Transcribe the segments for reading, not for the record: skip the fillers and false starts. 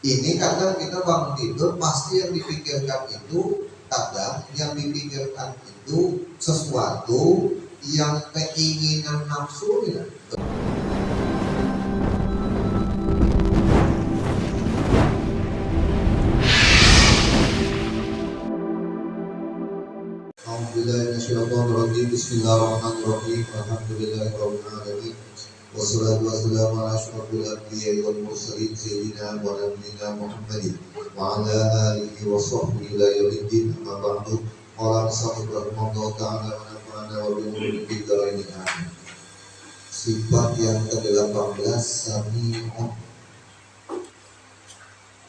Ini kadang kita bangun tidur pasti yang dipikirkan itu, kadang yang dipikirkan itu sesuatu yang keinginan nafsu ya. Bismillahirrahmanirrahim. Alhamdulillahirabbil alamin. Wassalatu wassalamu ala asyrofil anbiya'i wal mursalin sayyidina wa nabiyyina Muhammadin wa ala alihi wa sahbihi ila yaumiddin. Amma ba'du. Qala sahib rahimahullah ta'ala wa nafa'ana wa bihi bidaraini amin. Sifat yang ke-18 Sami'un.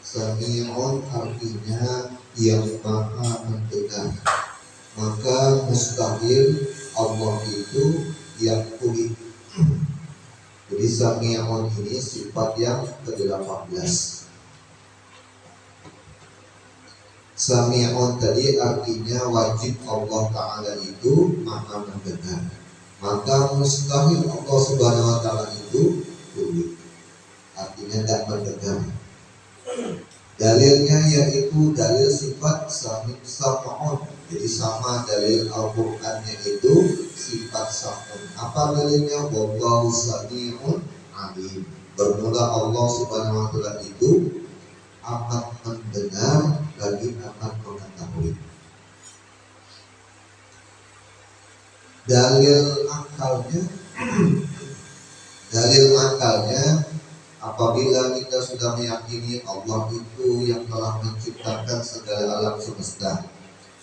Sami'un artinya yang maha mendengar. Maka mustahil Allah itu yang tuli. Jadi Sami'un ini sifat yang ke-18. Sami'un tadi artinya wajib Allah Ta'ala itu maha mendengar. Maka mustahil Allah Subhanahu Wa Ta'ala itu tuli, artinya tidak mendengar. Dalilnya yaitu dalil sifat Sami'un. Jadi sama dalil Al-Qur'annya itu sifat Sami'un. Apa dalilnya? Wallahu sami'un alim. Bermula Allah Subhanahu wa ta'ala itu amat mendengar lagi amat mengetahui. Dalil akalnya apabila kita sudah meyakini Allah itu yang telah menciptakan segala alam semesta,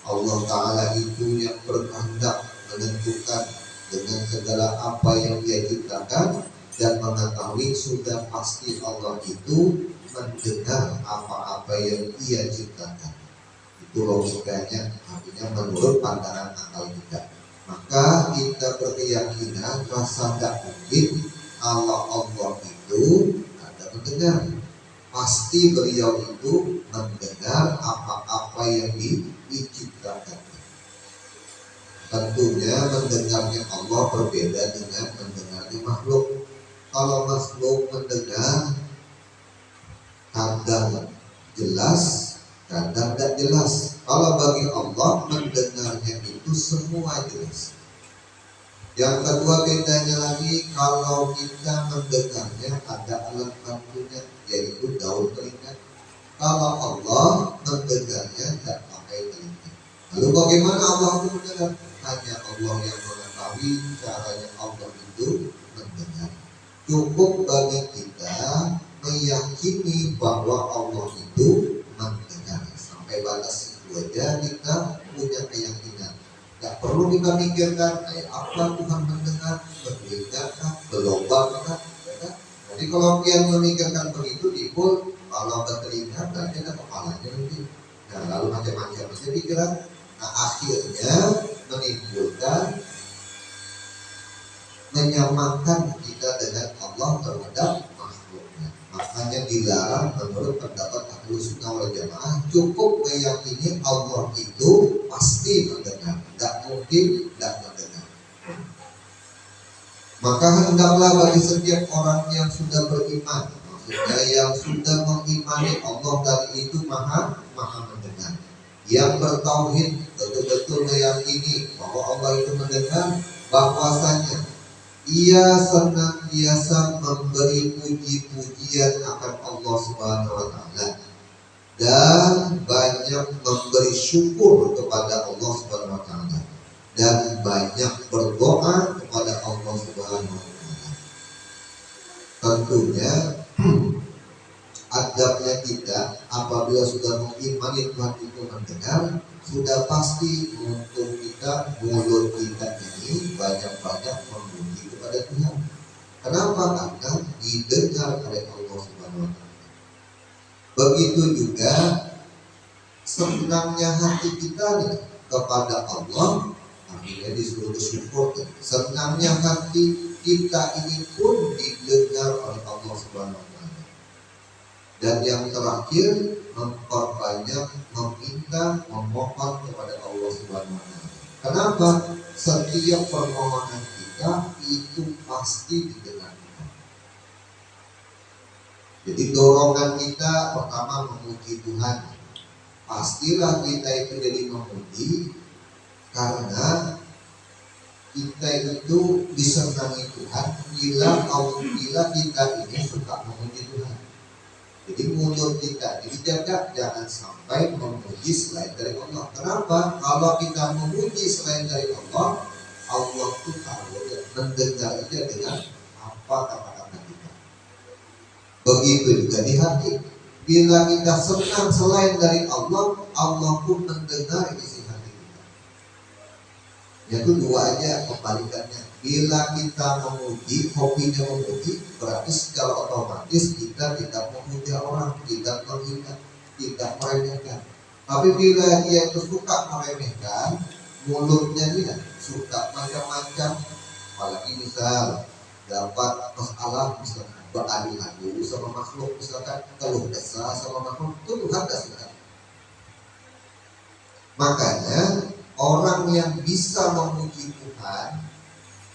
Allah Ta'ala itu yang berkehendak menentukan dengan segala apa yang Dia ciptakan, dan mengetahui sudah pasti Allah itu mendengar apa-apa yang Dia ciptakan. Itu logikanya, artinya menurut pandangan akal kita. Maka kita berkeyakinan rasa tidak mungkin Allah itu ada mendengar. Pasti beliau itu mendengar apa-apa yang diciptakan. Tentunya mendengarnya Allah berbeda dengan mendengarnya makhluk. Kalau makhluk mendengar kadang jelas, kadang tidak jelas. Kalau bagi Allah mendengarnya itu semua jelas. Yang kedua bedanya lagi, kalau kita mendengarnya ada alat bantunya, yaitu daun telinga. Kalau Allah mendengarnya tidak pakai telinga. Lalu bagaimana Allah itu mendengar? Hanya Allah yang mengetahui caranya Allah itu mendengar. Cukup bagi kita meyakini bahwa Allah itu mendengar. Sampai batas itu aja kita punya keyakinan. Tidak perlu kita mikirkan apa Tuhan mendengar, berbeda, gelombang. Jadi kalau kian memikirkan begitu, timbul kalau bertelinga berarti ada kepalanya nanti. Nah, lalu macam-macam masih pikiran. Nah, akhirnya menimbulkan menyamakan kita dengan Allah terhadap makhluknya. Makanya dilarang menurut pendapat Ahlus Sunnah wal Jamaah, cukup meyakini Allah itu pasti mendengar, tidak mungkin tidak mendengar. Maka hendaklah bagi setiap orang yang sudah beriman, maksudnya yang sudah mengimani Allah tadi itu maha mendengar, yang bertauhid betul-betul meyakini bahwa Allah itu mendengar, bahwasanya Ia senantiasa memberi puji-pujian akan Allah Subhanahu wa Ta'ala, dan banyak memberi syukur kepada Allah Subhanahu wa Ta'ala, dan banyak berdoa kepada Allah Subhanahu wa Ta'ala. Tentunya adabnya kita apabila sudah mengimani Tuhan itu mendengar, sudah pasti untuk kita, mulut kita ini banyak-banyak memuji kepada Tuhan. Kenapa? Karena didengar oleh Allah Subhanahu wa Ta'ala. Begitu juga senangnya hati kita nih kepada Allah, artinya disuruh bersyukur. Senangnya hati kita ini pun didengar oleh Allah Subhanahu wa Ta'ala. Dan yang terakhir, memperbanyak meminta, memohon kepada Allah Subhanahu wa Ta'ala. Kenapa? Setiap permohonan kita itu pasti didengar. Jadi dorongan kita pertama memuji Tuhan. Pastilah kita itu jadi memuji karena kita itu disenangi Tuhan bila kita ini suka memuji Tuhan. Jadi mulut kita dijaga jangan sampai memuji selain dari Allah. Kenapa? Kalau kita memuji selain dari Allah, Allah itu tahu mendengar aja dengan apa kata-kata kita. Begitu juga di hati. Bila kita senang selain dari Allah, Allah pun mendengar isi hati kita. Yaitu dua aja kebalikannya. Bila kita memuji, hobinya memuji, berarti secara otomatis kita tidak memuja orang, tidak menghina, tidak meremehkan. Tapi bila dia itu suka meremehkan, mulutnya dia suka macam-macam. Apalagi misal dapat masalah, misalkan beradu-adu sama makhluk, misalkan keluh kesah sama makhluk, itu Tuhan tidak suka. Makanya orang yang bisa memuji Tuhan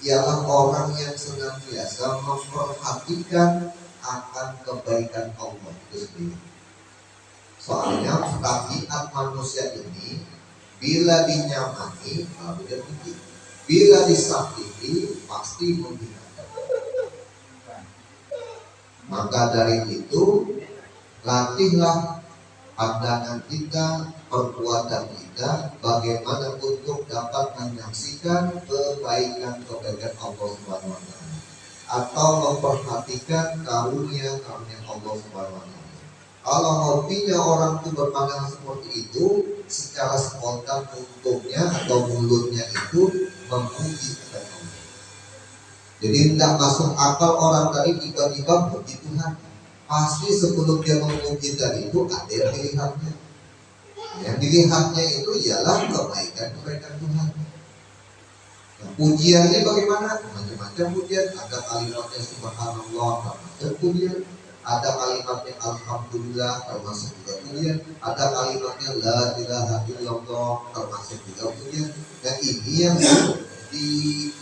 ialah orang yang senantiasa memperhatikan akan kebaikan Allah itu sendiri. Soalnya tabiat manusia ini bila dinyamani dia puji, bila disakiti pasti menghina. Maka dari itu latihlah pandangan kita, perbuatan kita, bagaimana untuk dapat menyaksikan kebaikan-kebaikan Allah Subhanahu wa Ta'ala, atau memperhatikan karunia-karunia Allah Subhanahu wa Ta'ala. Kalau hobinya orang itu berpandangan seperti itu, secara spontan untungnya atau mulutnya itu memuji kepada Allah. Jadi tidak masuk akal orang tadi tiba-tiba puji Tuhan. Pasti sebelum dia memuji tadi itu ada yang dilihatnya. Yang dilihatnya itu ialah kebaikan-kebaikan Tuhan. Nah, pujian ini bagaimana? Macam-macam pujian. Ada kalimatnya subhanallah, termasuk pujian. Ada kalimatnya alhamdulillah, termasuk juga pujian. Ada kalimatnya la ilaha illallah, termasuk juga pujian. Dan ini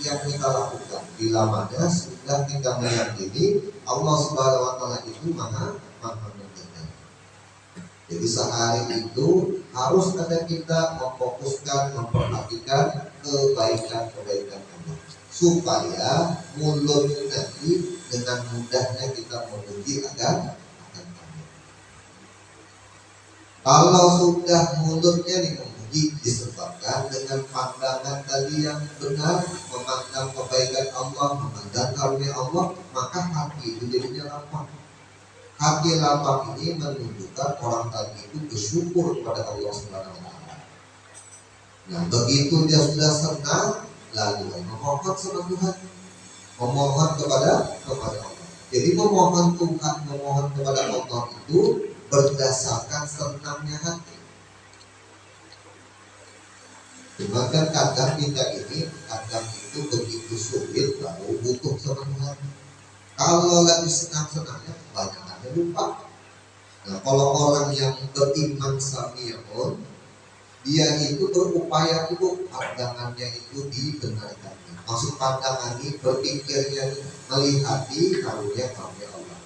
yang kita lakukan bila mana sudah kita meyakini Allah Subhanahu wa Ta'ala itu maha mendengar. Jadi sehari itu harus ada kita memfokuskan, memperhatikan kebaikan-kebaikan Allah supaya mulut nanti dengan mudahnya kita memuji akan Allah. Kalau sudah mulutnya dipuji disebabkan dengan pandangan tadi yang benar, memandang kebaikan Allah, memandang karunia Allah, maka hati itu jadinya lapang. Hati lapang ini menunjukkan orang tadi itu bersyukur kepada Allah Subhanahu wa Ta'ala. Nah, begitu dia sudah senang, lalu memohon sama Tuhan, memohon kepada Allah. Jadi memohon Tuhan, memohon kepada Allah itu berdasarkan senangnya hati. Cuma kan kadang kita ini, kadang itu begitu sulit lalu butuh sama Tuhan. Kalau lagi senang-senangnya, banyak lupa. Nah, kalau orang yang beriman sami'un, dia itu berupaya untuk pandangannya itu dibenarkan. Maksud pandangan ini berpikirnya melihati karunia-karunia Allah.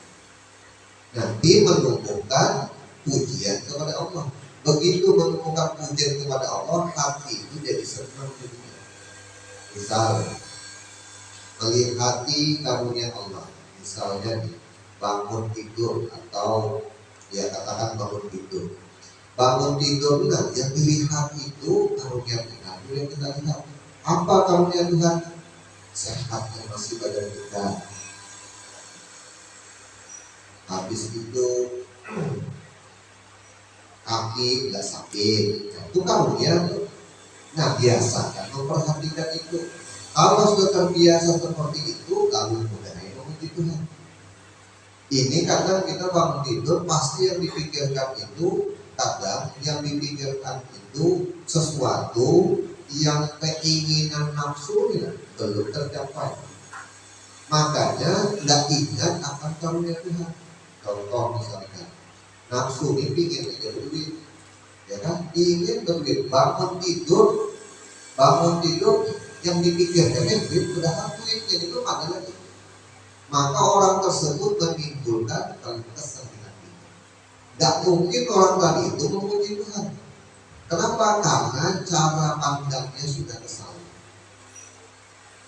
Nanti menumbuhkan pujian kepada Allah. Begitu menumbuhkan pujian kepada Allah, hati itu jadi senang juga. Misal melihati karunia Allah, misalnya bangun tidur atau ya katakan bangun tidur. Bangun tidur benar, yang dilihat itu karunia Tuhan. Yang kita lihat apa karunia Tuhan? Sehatnya masih badan kita. Habis itu kaki tidak sakit. Nah, itu karunia. Nah, biasakan memperhatikan itu. Kalau sudah terbiasa seperti itu, lalu mulai memuji Tuhan. Ini kadang kita bangun tidur, pasti yang dipikirkan itu, kadang yang dipikirkan itu sesuatu yang keinginan nafsunya belum tercapai. Makanya tidak ingat akan karunia Tuhan. Contoh misalkan, nafsu ini ingin aja duit, ya kan? Ingin berduit, bangun tidur yang dipikirkan duit, padahal duitnya itu ada lagi. Maka orang tersebut menimbulkan kalimat Tidak mungkin orang tadi itu memuji Tuhan. Kenapa? Karena cara pandangnya sudah kesalah.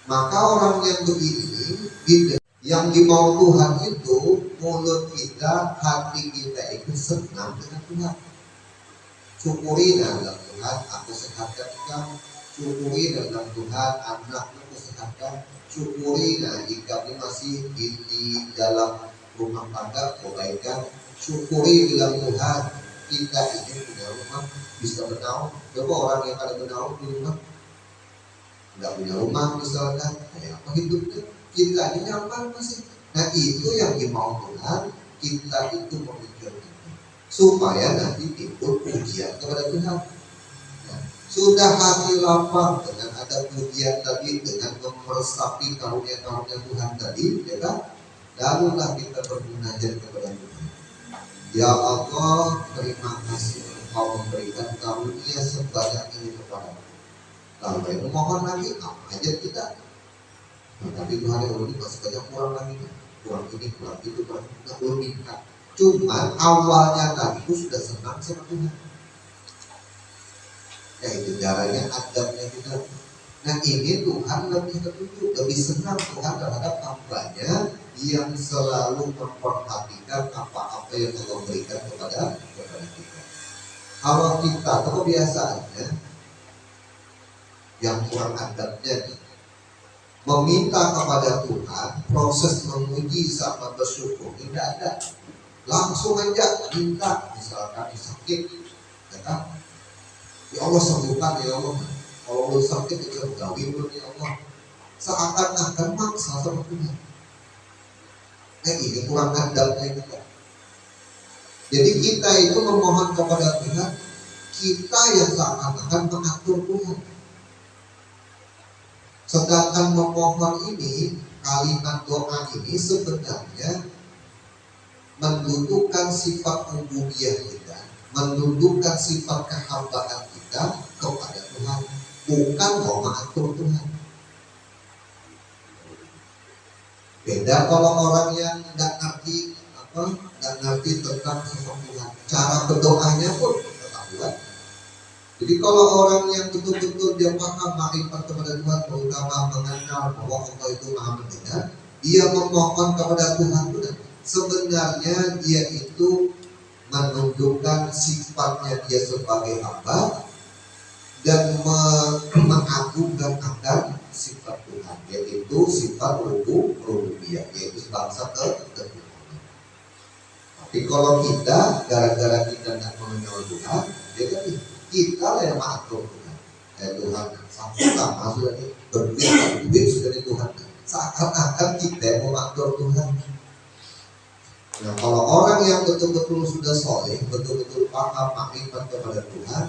Maka orang yang begini, yang dimau Tuhan itu mulut kita, hati kita itu senang dengan Tuhan. Syukuri dalam Tuhan, aku sehatkan kamu. Syukuri dalam Tuhan, anakmu kesehatan. Syukuri jika masih di dalam rumah tangga kebaikan. Syukuri dalam Tuhan, kita ini punya rumah bisa bernaung. Coba orang yang ada bernaung di rumah nggak punya rumah misalkan, kayak apa hidupnya? Kita ini nyaman masih. Nah itu yang dimau Tuhan, kita itu memikirkan supaya nanti timbul pujian kepada Tuhan. Nah, sudah hati lapang dengan ada pujian tadi, dengan meresapi karunia-karunia Tuhan tadi, ya kan? Lalulah kita bermunajat kepada Tuhan. Ya Allah, terima kasih Engkau memberikan karunia sebanyak ini kepadaku. Lalu memohon lagi, apa aja kita. Nah, tapi Tuhan yang ini masih banyak kurang lagi, kurang ini, kurang itu, kurang itu, belum minta. Cuman awalnya tadi itu sudah senang sama Tuhan. Ya itu caranya, adabnya kita. Nah ini Tuhan lebih tertuju, lebih senang Tuhan terhadap hambanya yang selalu memperhatikan apa-apa yang Allah berikan kepada kita. Kalau kita, kebiasaannya yang kurang adabnya nih, meminta kepada Tuhan, proses memuji sama bersyukur tidak ada. Langsung aja minta, misalkan sakit, ya kan? Ya Allah sembuhkan ya Allah. Kalau lu sakit itu jauhin lu ya Allah. Seakan-akan maksa sama Tuhan. Nah ini kurang adabnya kita. Jadi kita itu memohon kepada Tuhan, kita yang seakan-akan mengatur Tuhan. Sedangkan memohon ini, kalimat doa ini sebenarnya mendudukan sifat ubudiyah kita, mendudukan sifat kehambaan kita kepada Tuhan, bukan mau mengatur Tuhan. Beda kalau orang yang nggak ngerti tentang sosok Tuhan, cara berdoanya pun ketahuan. Jadi kalau orang yang betul-betul dia paham makrifat kepada Tuhan, terutama mengenal bahwa Allah itu Maha Mendengar, dia memohon kepada Tuhan itu, sebenarnya dia itu menunjukkan sifatnya dia sebagai hamba dan mengagungkan akan sifat Tuhan, yaitu sifat rububiyah, yaitu bangsa ketuhanan. Tapi kalau kita gara-gara kita tidak mengenal Tuhan, ya kan kita lah yang mengatur Tuhan. Tuhan sama sudah berduit sudah di Tuhan. Seakan-akan kita yang mengatur Tuhan. Nah kalau orang yang betul-betul sudah soleh, betul-betul paham makrifat kepada Tuhan,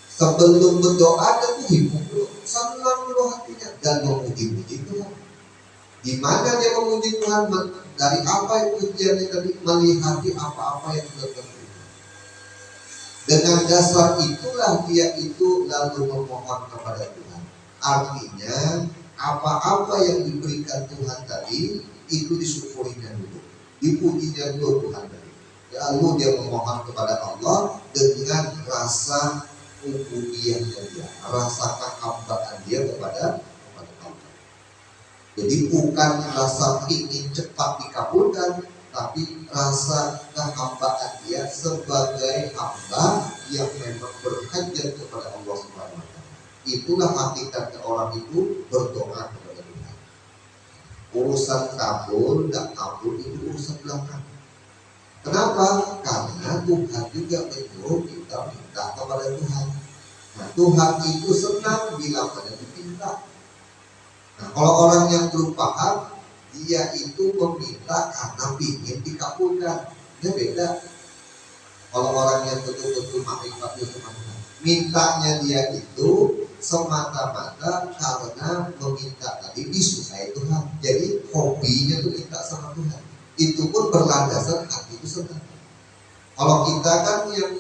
sebelum berdoa dan menghibur dulu, senang dulu hatinya dan memuji-muji Tuhan. Di mana dia memuji Tuhan? Dari apa yang pujiannya tadi? Melihati apa-apa yang sudah terjadi. Dengan dasar itulah dia itu lalu memohon kepada Tuhan. Artinya apa-apa yang diberikan Tuhan tadi itu disyukurinya dulu, dipujinya dulu Tuhan tadi. Lalu dia memohon kepada Allah dengan rasa ubudiyahnya dia, rasa kehambaan dia kepada Allah. Jadi bukan rasa ingin cepat dikabulkan, tapi rasa kehambaan dia sebagai hamba yang memang berhajat kepada Allah Subhanahu wa Ta'ala. Itulah hakikatnya orang itu berdoa kepada Tuhan. Urusan kabul dan kabul itu urusan belakang. Kenapa? Karena Tuhan juga menyuruh kita minta kepada Tuhan. Nah, Tuhan itu senang bila pada diminta. Nah, kalau orang yang belum paham, dia itu meminta karena ingin dikabulkan. Dia beda. Kalau orang yang betul-betul makrifat semata, mintanya dia itu semata-mata karena meminta tadi disukai Tuhan. Jadi hobinya itu minta sama Tuhan. Itu pun berlandasan hati itu senang. Kalau kita kan yang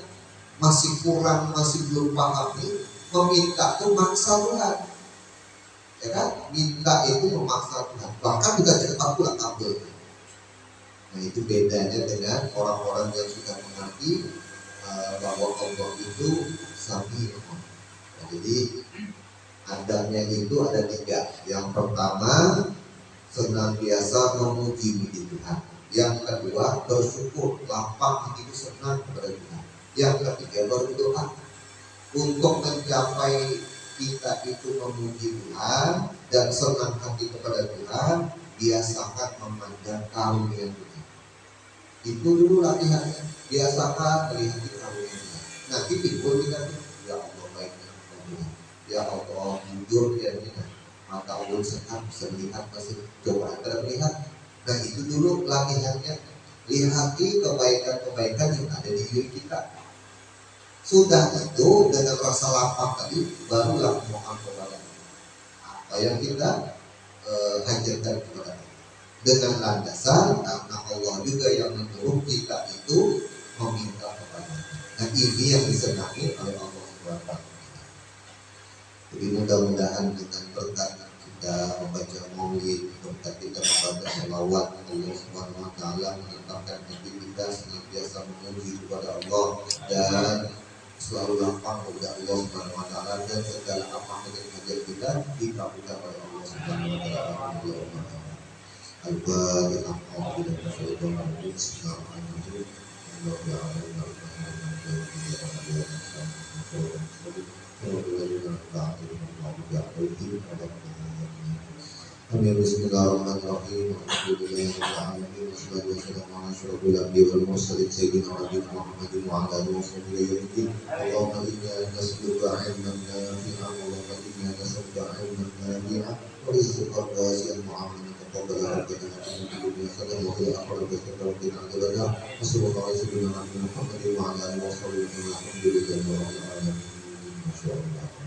masih kurang, masih belum paham nih, meminta itu maksa Tuhan. Ya kan? Minta itu memaksa Tuhan. Bahkan juga cepat pula kabul. Nah itu bedanya dengan orang-orang yang sudah mengerti bahwa Allah itu Sami'un. Nah, jadi adabnya itu ada 3. Yang pertama, senantiasa memuji Tuhan. Yang kedua, bersyukur, lapang itu senang kepada Tuhan. Yang ketiga, baru doa. Untuk mencapai kita itu memuji Tuhan dan senang hati kepada Tuhan, biasakan memandang karunia Tuhan. Itu dulu latihannya. Biasakan melihat karunia Tuhan. Nanti timbul kita, ya Allah baiknya Tuhan. Ya Allah jujur ya Tuhan. Mata Allah sehat bisa melihat, masih coba Anda melihat. Nah itu dulu latihannya. Lihati kebaikan-kebaikan yang ada di diri kita. Sudah itu dengan rasa lapang tadi barulah mohon kepada apa yang kita hajarkan kepada Allah. Dengan landasan karena Allah juga yang menyuruh kita itu meminta kepada Allah. Nah ini yang disenangi oleh Allah SWT. Jadi mudah-mudahan dengan berkat kita membaca maulid, berkat kita membaca selawat, Allah SWT menetapkan hati kita senantiasa memuji kepada Allah dan selalu lapang kepada Allah Subhanahu wa taala dan segala apa yang hajat kita dikabulkan oleh Allah Subhanahu wa taala. Al-Fatihah. Bismillahirrahmanirrahim. Alhamdulillahirrahmanirrahim. Wassalatu wassalamu ala asyrafil anbiya'i wal mursalin sayyidina Nabiyina Muhammadin wa ala alihi wa sahbihi. Allahumma inna nas'aluka 'ilman nafi'an wa inna nas'aluka 'ilman nafi'an wa rizqan wasi'an mu'amalan taqabbala rabbana innaka antas samiul 'alim wa qul rabbana a'udzu sallallahu alaihi wa sallam wa ala alihi wa sahbihi. Alhamdulillahi rabbil alamin. Masyaallah.